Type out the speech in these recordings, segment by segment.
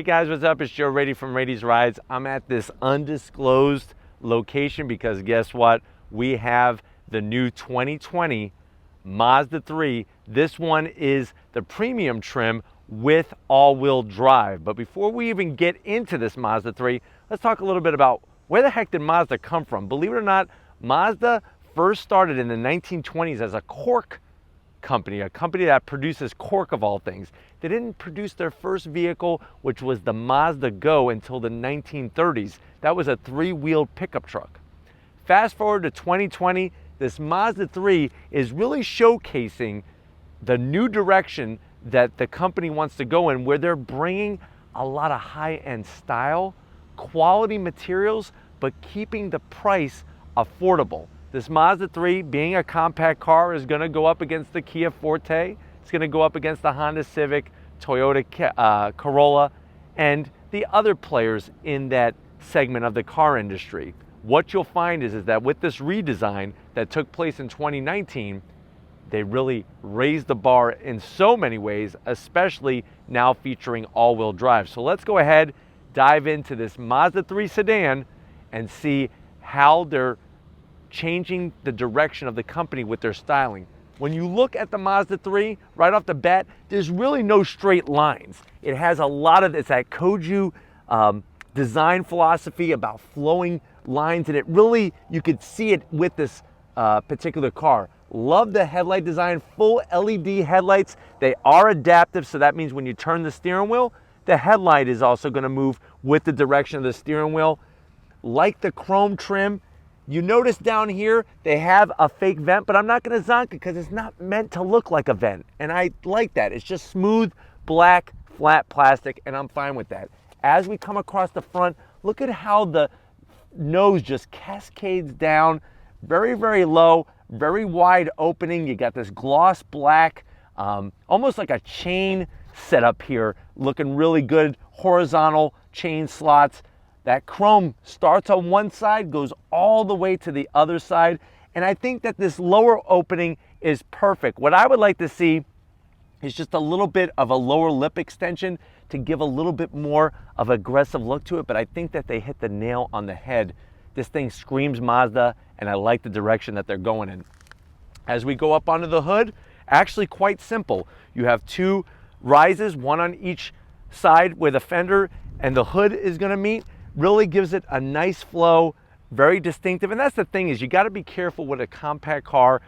Hey guys, what's up? It's Joe Rady from Rady's Rides. I'm at this undisclosed location because guess what? We have the new 2020 Mazda 3. This one is the premium trim with all-wheel drive. But before we even get into this Mazda 3, let's talk a little bit about where the heck did Mazda come from? Believe it or not, Mazda first started in the 1920s as a cork company, a company that produces cork of all things. They didn't produce their first vehicle, which was the Mazda Go, until the 1930s. That was a three-wheeled pickup truck. Fast forward to 2020, this Mazda 3 is really showcasing the new direction that the company wants to go in, where they're bringing a lot of high-end style, quality materials, but keeping the price affordable. This Mazda 3, being a compact car, is going to go up against the Kia Forte. It's going to go up against the Honda Civic, Toyota Corolla, and the other players in that segment of the car industry. What you'll find is that with this redesign that took place in 2019, they really raised the bar in so many ways, especially now featuring all-wheel drive. So let's go ahead, dive into this Mazda 3 sedan and see how they're changing the direction of the company with their styling. When you look at the Mazda 3, right off the bat, there's really no straight lines. It has a lot of, it's that Koju design philosophy about flowing lines, and it really, you could see it with this particular car. Love the headlight design, full LED headlights. They are adaptive, so that means when you turn the steering wheel, the headlight is also going to move with the direction of the steering wheel. Like the chrome trim, you notice down here they have a fake vent, but I'm not going to zonk it because it's not meant to look like a vent, and I like that. It's just smooth, black, flat plastic, and I'm fine with that. As we come across the front, look at how the nose just cascades down, very, very low, very wide opening. You got this gloss black, almost like a chain setup here, looking really good, horizontal chain slots. That chrome starts on one side, goes all the way to the other side, and I think that this lower opening is perfect. What I would like to see is just a little bit of a lower lip extension to give a little bit more of an aggressive look to it, but I think that they hit the nail on the head. This thing screams Mazda, and I like the direction that they're going in. As we go up onto the hood, actually quite simple. You have two rises, one on each side where the fender and the hood is going to meet. Really gives it a nice flow, very distinctive. And that's the thing, is you got to be careful with a compact car,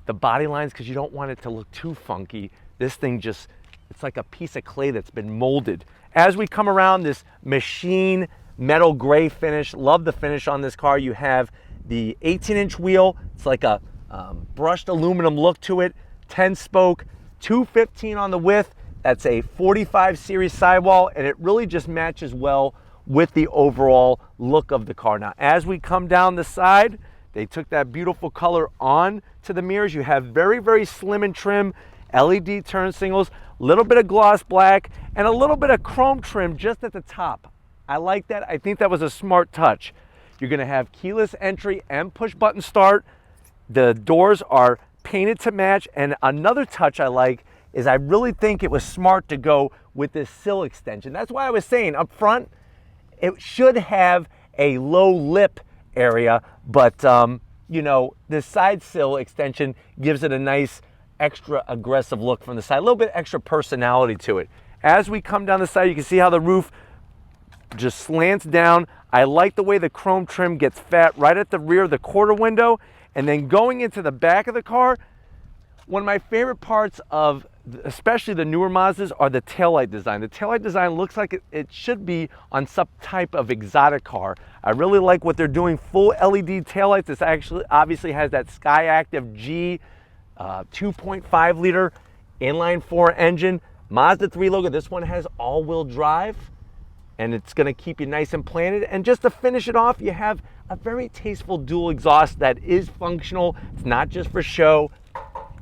the body lines, because you don't want it to look too funky. This thing just, it's like a piece of clay that's been molded. As we come around, this machine metal gray finish, love the finish on this car. You have the 18-inch wheel. It's like a brushed aluminum look to it, 10-spoke, 215 on the width. That's a 45 series sidewall, and it really just matches well with the overall look of the car. Now, as we come down the side, they took that beautiful color on to the mirrors. You have very, very slim and trim LED turn signals, a little bit of gloss black, and a little bit of chrome trim just at the top. I like that. I think that was a smart touch. You're going to have keyless entry and push button start. The doors are painted to match, and another touch I like is I really think it was smart to go with this sill extension. That's why I was saying up front, it should have a low lip area, but you know, the side sill extension gives it a nice extra aggressive look from the side, a little bit extra personality to it. As we come down the side, you can see how the roof just slants down. I like the way the chrome trim gets fat right at the rear of the quarter window, and then going into the back of the car, one of my favorite parts of especially the newer Mazdas are the taillight design. The taillight design looks like it should be on some type of exotic car. I really like what they're doing. Full LED taillights. This actually obviously has that Skyactiv G 2.5 liter inline 4 engine. Mazda 3 logo. This one has all-wheel drive, and it's going to keep you nice and planted. And just to finish it off, you have a very tasteful dual exhaust that is functional. It's not just for show.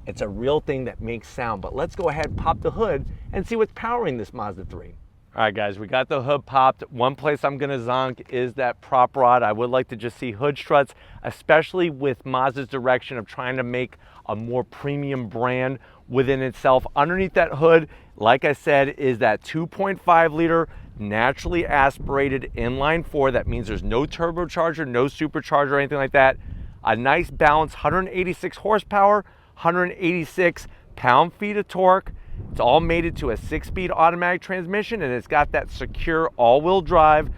It's a real thing that makes sound. But let's go ahead, pop the hood, and see what's powering this Mazda 3. All right, guys, we got the hood popped. One place I'm gonna zonk is that prop rod. I would like to just see hood struts, especially with Mazda's direction of trying to make a more premium brand within itself. Underneath that hood, like I said, is that 2.5 liter naturally aspirated inline four. That means there's no turbocharger, no supercharger or anything like that. A nice balance, 186 horsepower, 186 pound-feet of torque. It's all mated to a 6-speed automatic transmission, and it's got that secure all-wheel drive.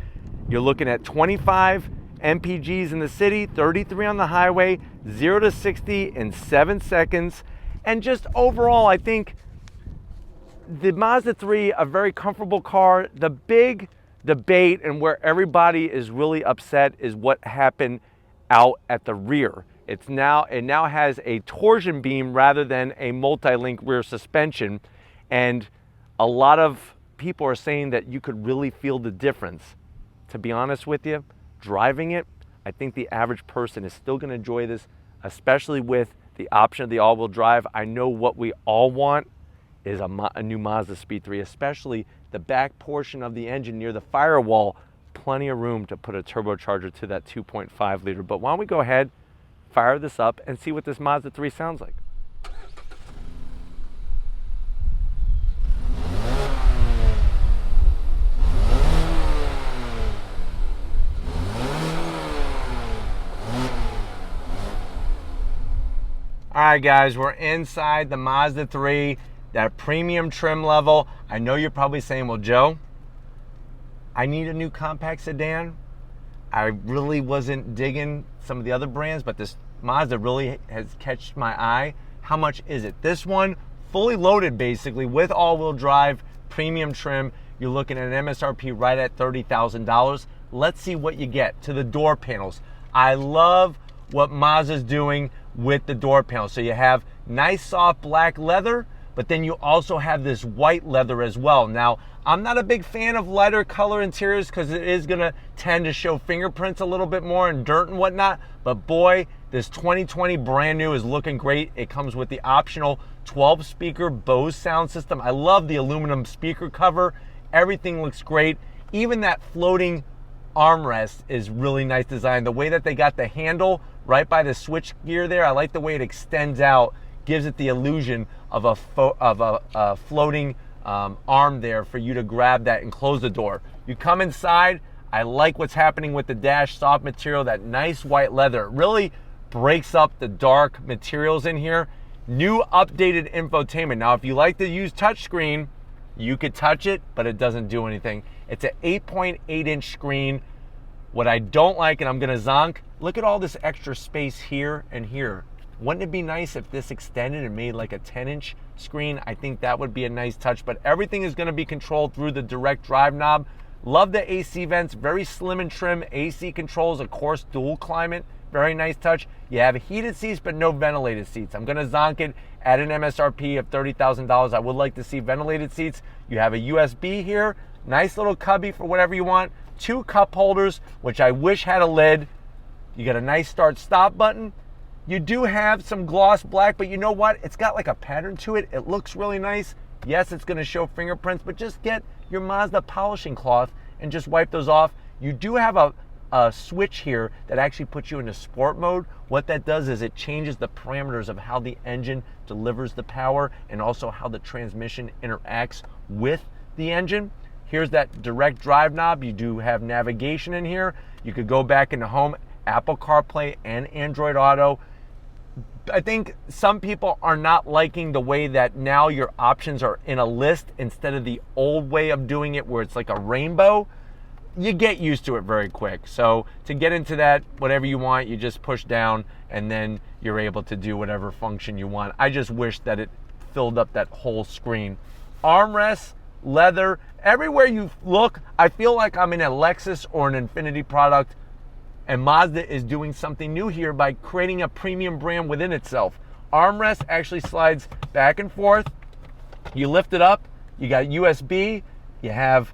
You're looking at 25 MPGs in the city, 33 on the highway, 0 to 60 in 7 seconds. And just overall, I think the Mazda 3, a very comfortable car. The big debate and where everybody is really upset is what happened out at the rear. It now has a torsion beam rather than a multi-link rear suspension. And a lot of people are saying that you could really feel the difference. To be honest with you, driving it, I think the average person is still going to enjoy this, especially with the option of the all-wheel drive. I know what we all want is a new Mazda Speed 3, especially the back portion of the engine near the firewall. Plenty of room to put a turbocharger to that 2.5 liter. But why don't we go ahead, fire this up, and see what this Mazda 3 sounds like. All right, guys, we're inside the Mazda 3, that premium trim level. I know you're probably saying, well, Joe, I need a new compact sedan. I really wasn't digging some of the other brands, but this Mazda really has catched my eye. How much is it? This one, fully loaded basically, with all-wheel drive, premium trim, you're looking at an MSRP right at $30,000. Let's see what you get to the door panels. I love what Mazda's doing with the door panels. So you have nice soft black leather, but then you also have this white leather as well. Now, I'm not a big fan of lighter color interiors because it is gonna tend to show fingerprints a little bit more and dirt and whatnot, but boy, this 2020 brand new is looking great. It comes with the optional 12-speaker Bose sound system. I love the aluminum speaker cover. Everything looks great. Even that floating armrest is really nice design. The way that they got the handle right by the switch gear there, I like the way it extends out, gives it the illusion of a floating arm there for you to grab that and close the door. You come inside, I like what's happening with the dash, soft material, that nice white leather. It really breaks up the dark materials in here. New updated infotainment. Now, if you like to use touchscreen, you could touch it, but it doesn't do anything. It's an 8.8-inch screen. What I don't like, and I'm gonna zonk, look at all this extra space here and here. Wouldn't it be nice if this extended and made like a 10-inch screen? I think that would be a nice touch, but everything is gonna be controlled through the direct drive knob. Love the AC vents, very slim and trim. AC controls, of course, dual climate, very nice touch. You have heated seats, but no ventilated seats. I'm gonna zonk it at an MSRP of $30,000. I would like to see ventilated seats. You have a USB here, nice little cubby for whatever you want. 2 cup holders, which I wish had a lid. You got a nice start-stop button. You do have some gloss black, but you know what? It's got like a pattern to it. It looks really nice. Yes, it's gonna show fingerprints, but just get your Mazda polishing cloth and just wipe those off. You do have a switch here that actually puts you into sport mode. What that does is it changes the parameters of how the engine delivers the power and also how the transmission interacts with the engine. Here's that direct drive knob. You do have navigation in here. You could go back into home, Apple CarPlay and Android Auto. I think some people are not liking the way that now your options are in a list instead of the old way of doing it where it's like a rainbow. You get used to it very quick. So to get into that, whatever you want, you just push down and then you're able to do whatever function you want. I just wish that it filled up that whole screen. Armrests, leather, everywhere you look, I feel like I'm in a Lexus or an Infiniti product. And Mazda is doing something new here by creating a premium brand within itself. Armrest actually slides back and forth. You lift it up, you got USB, you have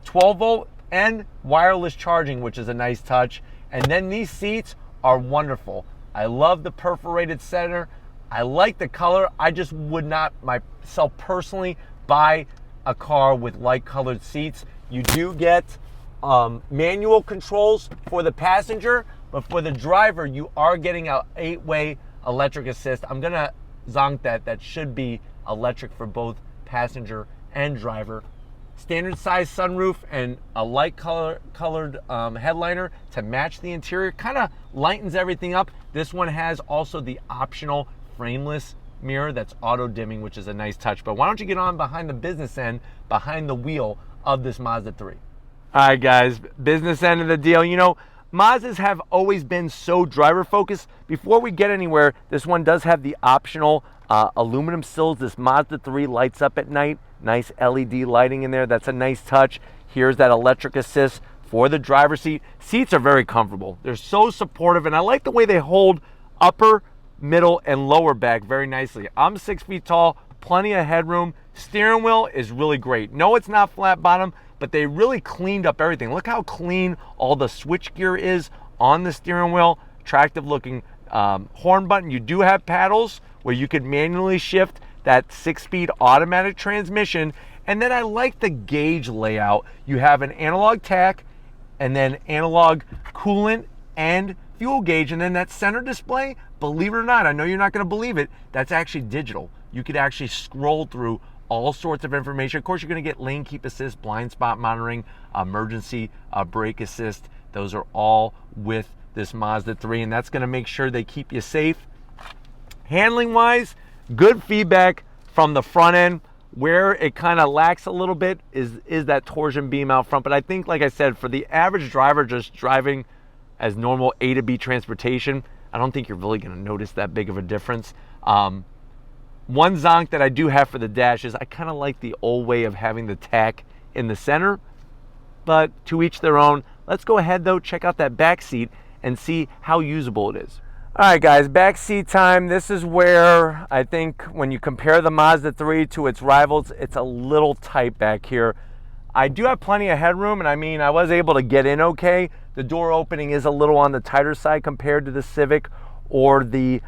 12 volt and wireless charging, which is a nice touch. And then these seats are wonderful. I love the perforated center. I like the color. I just would not myself personally buy a car with light colored seats. You do get manual controls for the passenger, but for the driver, you are getting an 8-way electric assist. I'm gonna zonk that. That should be electric for both passenger and driver. standard size sunroof and a light colored headliner to match the interior. Kind of lightens everything up. This one has also the optional frameless mirror that's auto dimming, which is a nice touch. But why don't you get on behind the business end, behind the wheel of this Mazda 3. All right, guys, business end of the deal. You know, Mazdas have always been so driver focused. Before we get anywhere, this one does have the optional aluminum sills. This Mazda 3 lights up at night. Nice LED lighting in there. That's a nice touch. Here's that electric assist for the driver's seat. Seats are very comfortable. They're so supportive, and I like the way they hold upper, middle, and lower back very nicely. I'm 6 feet tall, plenty of headroom. Steering wheel is really great. No, it's not flat bottom, but they really cleaned up everything. Look how clean all the switch gear is on the steering wheel. Attractive looking horn button. You do have paddles where you could manually shift that 6-speed automatic transmission. And then I like the gauge layout. You have an analog tach and then analog coolant and fuel gauge, and then that center display, believe it or not, I know you're not going to believe it, that's actually digital. You could actually scroll through all sorts of information. Of course, you're going to get lane keep assist, blind spot monitoring, emergency brake assist. Those are all with this Mazda 3, and that's going to make sure they keep you safe. Handling wise, good feedback from the front end. Where it kind of lacks a little bit is that torsion beam out front. But I think, like I said, for the average driver just driving as normal A to B transportation, I don't think you're really going to notice that big of a difference. One zonk that I do have for the dash is I kind of like the old way of having the tach in the center, but to each their own. Let's go ahead though, check out that back seat and see how usable it is. All right, guys, back seat time. This is where I think when you compare the Mazda 3 to its rivals, it's a little tight back here. I do have plenty of headroom, and I mean, I was able to get in okay. The door opening is a little on the tighter side compared to the Civic or the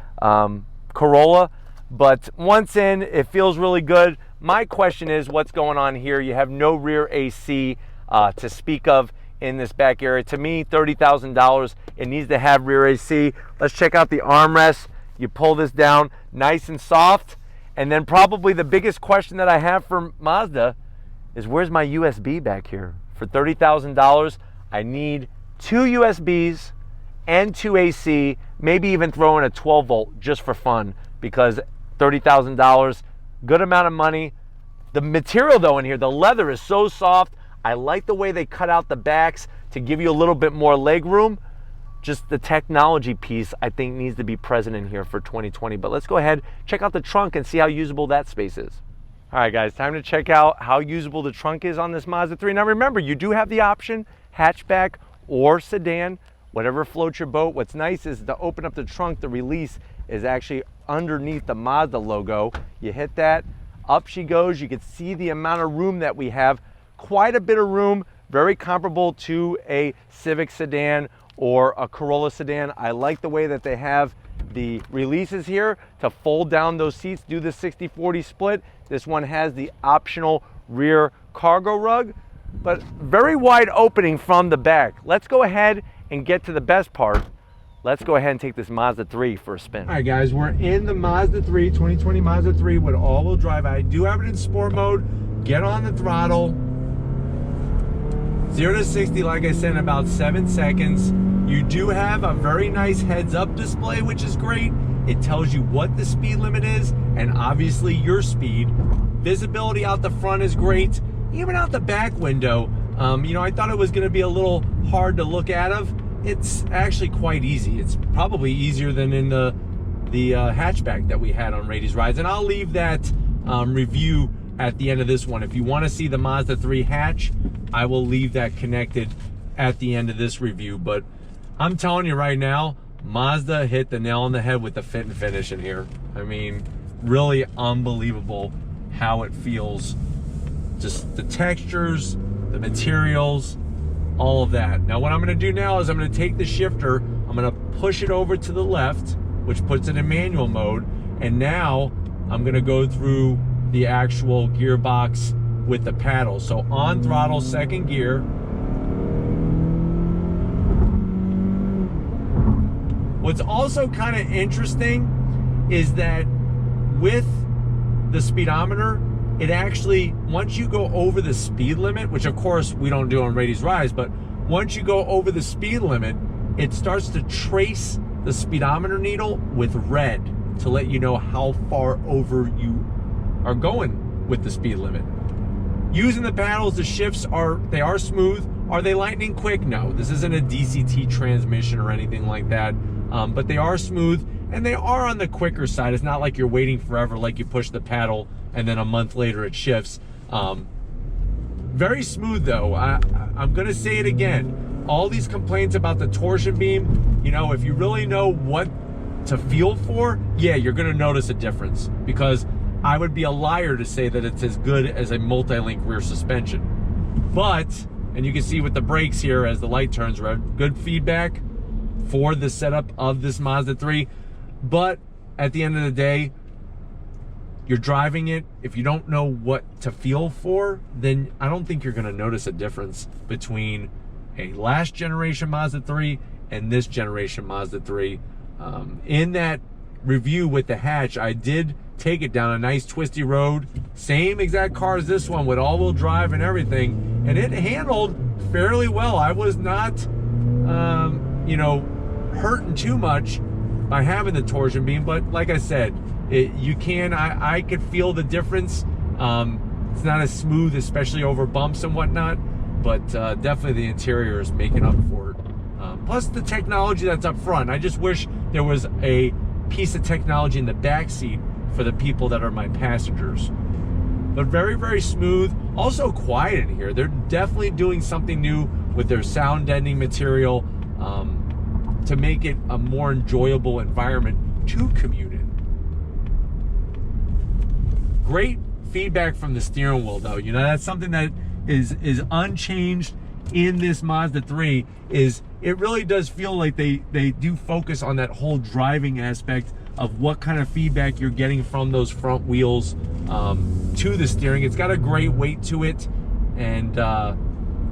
Corolla, but once in, it feels really good. My question is, what's going on here? You have no rear AC to speak of in this back area. To me, $30,000, it needs to have rear AC. Let's check out the armrest. You pull this down nice and soft, and then probably the biggest question that I have for Mazda is, where's my USB back here? For $30,000, I need 2 USBs and 2 AC, maybe even throw in a 12 volt just for fun, because $30,000, good amount of money. The material though in here, the leather is so soft. I like the way they cut out the backs to give you a little bit more leg room. Just the technology piece I think needs to be present in here for 2020. But let's go ahead, check out the trunk and see how usable that space is. All right, guys, time to check out how usable the trunk is on this Mazda 3. Now remember, you do have the option, hatchback or sedan, whatever floats your boat. What's nice is to open up the trunk, the release is actually underneath the Mazda logo. You hit that, up she goes. You can see the amount of room that we have. Quite a bit of room, very comparable to a Civic sedan or a Corolla sedan. I like the way that they have the releases here to fold down those seats, do the 60-40 split. This one has the optional rear cargo rug, but very wide opening from the back. Let's go ahead and get to the best part. Let's go ahead and take this Mazda 3 for a spin. All right, guys, we're in the Mazda 3, 2020 Mazda 3 with all-wheel drive. I do have it in sport mode. Get on the throttle. 0 to 60, like I said, in about 7 seconds. You do have a very nice heads-up display, which is great. It tells you what the speed limit is and obviously your speed. Visibility out the front is great. Even out the back window, you know, I thought it was going to be a little hard to look out of. It's actually quite easy. It's probably easier than in the hatchback that we had on Rady's Rides. And I'll leave that review at the end of this one. If you want to see the Mazda 3 hatch, I will leave that connected at the end of this review. But I'm telling you right now, Mazda hit the nail on the head with the fit and finish in here. I mean, really unbelievable how it feels. Just the textures, the materials, all of that. Now what I'm going to do now is I'm going to take the shifter, I'm going to push it over to the left, which puts it in manual mode, and now I'm going to go through the actual gearbox with the paddle. So on throttle, second gear. What's also kind of interesting is that with the speedometer, it actually, once you go over the speed limit, which of course we don't do on Rady's Rides, but once you go over the speed limit, it starts to trace the speedometer needle with red to let you know how far over you are going with the speed limit. Using the paddles, the shifts are smooth. Are they lightning quick? No, this isn't a DCT transmission or anything like that, but they are smooth and they are on the quicker side. It's not like you're waiting forever, like you push the paddle and then a month later it shifts. Very smooth though. I'm gonna say it again. All these complaints about the torsion beam, you know, if you really know what to feel for, yeah, you're gonna notice a difference, because I would be a liar to say that it's as good as a multi-link rear suspension. But, and you can see with the brakes here as the light turns red, good feedback for the setup of this Mazda 3. But at the end of the day, you're driving it. If you don't know what to feel for, then I don't think you're gonna notice a difference between a last generation Mazda 3 and this generation Mazda 3. In that review with the hatch, I did take it down a nice twisty road, same exact car as this one with all-wheel drive and everything, and it handled fairly well. I was not you know, hurting too much by having the torsion beam, but like I said, I could feel the difference. It's not as smooth, especially over bumps and whatnot, but definitely the interior is making up for it. Plus the technology that's up front. I just wish there was a piece of technology in the back seat for the people that are my passengers. But very, very smooth. Also quiet in here. They're definitely doing something new with their sound deadening material to make it a more enjoyable environment to commute in. Great feedback from the steering wheel though. You know, that's something that is unchanged in this Mazda 3, is it really does feel like they do focus on that whole driving aspect of what kind of feedback you're getting from those front wheels to the steering. It's got a great weight to it, and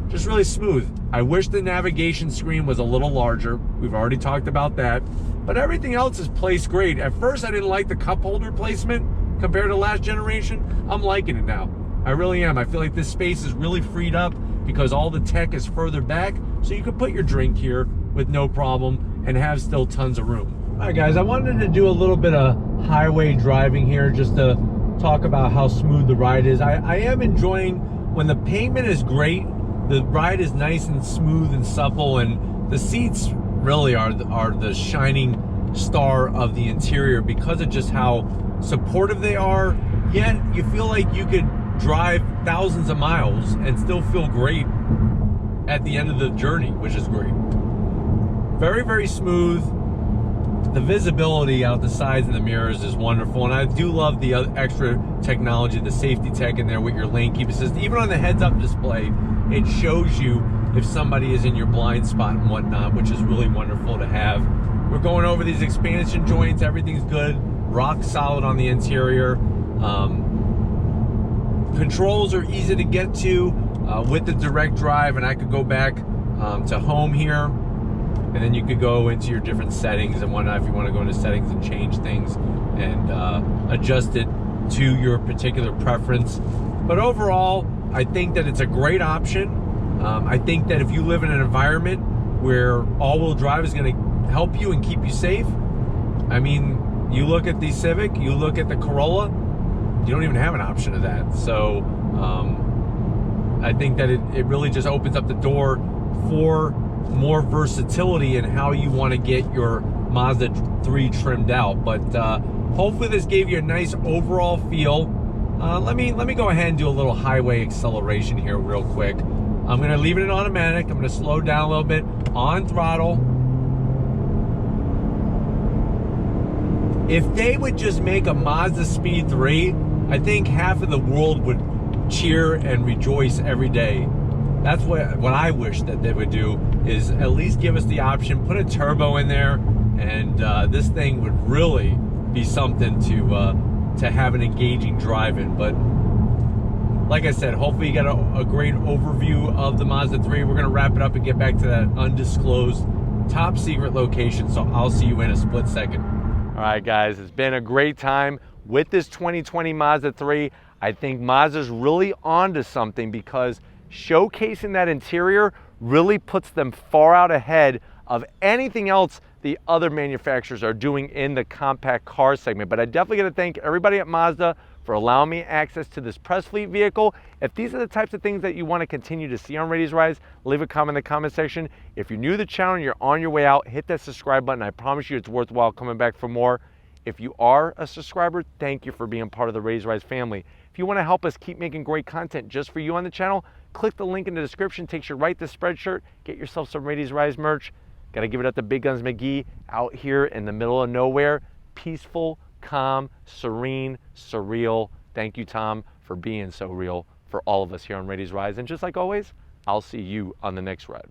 just really smooth. I wish the navigation screen was a little larger. We've already talked about that, but everything else is placed great. At first I didn't like the cup holder placement compared to last generation. I'm liking it now. I really am. I feel like this space is really freed up because all the tech is further back, so you can put your drink here with no problem and have still tons of room. All right guys, I wanted to do a little bit of highway driving here just to talk about how smooth the ride is. I am enjoying when the pavement is great, the ride is nice and smooth and supple, and the seats really are the shining star of the interior because of just how supportive they are, yet you feel like you could drive thousands of miles and still feel great at the end of the journey, which is great. Very, very smooth. The visibility out the sides and the mirrors is wonderful, and I do love the extra technology, the safety tech in there with your lane keep assist. Even on the heads-up display, it shows you if somebody is in your blind spot and whatnot, which is really wonderful to have. We're going over these expansion joints. Everything's good, rock solid on the interior. Controls are easy to get to with the direct drive, and I could go back to home here, and then you could go into your different settings and whatnot if you want to go into settings and change things and adjust it to your particular preference. But overall, I think that it's a great option. I think that if you live in an environment where all-wheel drive is going to help you and keep you safe, I mean, you look at the Civic, you look at the Corolla, you don't even have an option of that. So I think that it really just opens up the door for more versatility in how you want to get your Mazda 3 trimmed out. But hopefully this gave you a nice overall feel. Let me go ahead and do a little highway acceleration here real quick. I'm going to leave it in automatic. I'm going to slow down a little bit on throttle. If they would just make a Mazda Speed 3, I think half of the world would cheer and rejoice every day. That's what I wish that they would do, is at least give us the option, put a turbo in there, and this thing would really be something to have an engaging drive in. But like I said, hopefully you got a great overview of the Mazda 3. We're going to wrap it up and get back to that undisclosed top secret location, so I'll see you in a split second. All right guys, it's been a great time with this 2020 Mazda 3. I think Mazda's really onto something because showcasing that interior really puts them far out ahead of anything else the other manufacturers are doing in the compact car segment. But I definitely got to thank everybody at Mazda for allowing me access to this press fleet vehicle. If these are the types of things that you want to continue to see on Rady's Rise, leave a comment in the comment section. If you're new to the channel and you're on your way out, hit that subscribe button. I promise you it's worthwhile coming back for more. If you are a subscriber, thank you for being part of the Rady's Rise family. If you want to help us keep making great content just for you on the channel, click the link in the description, takes you right to Spreadshirt. Get yourself some Rady's Rise merch. Got to give it up to Big Guns McGee out here in the middle of nowhere. Peaceful, calm, serene, surreal. Thank you, Tom, for being so real for all of us here on Rady's Rise. And just like always, I'll see you on the next ride.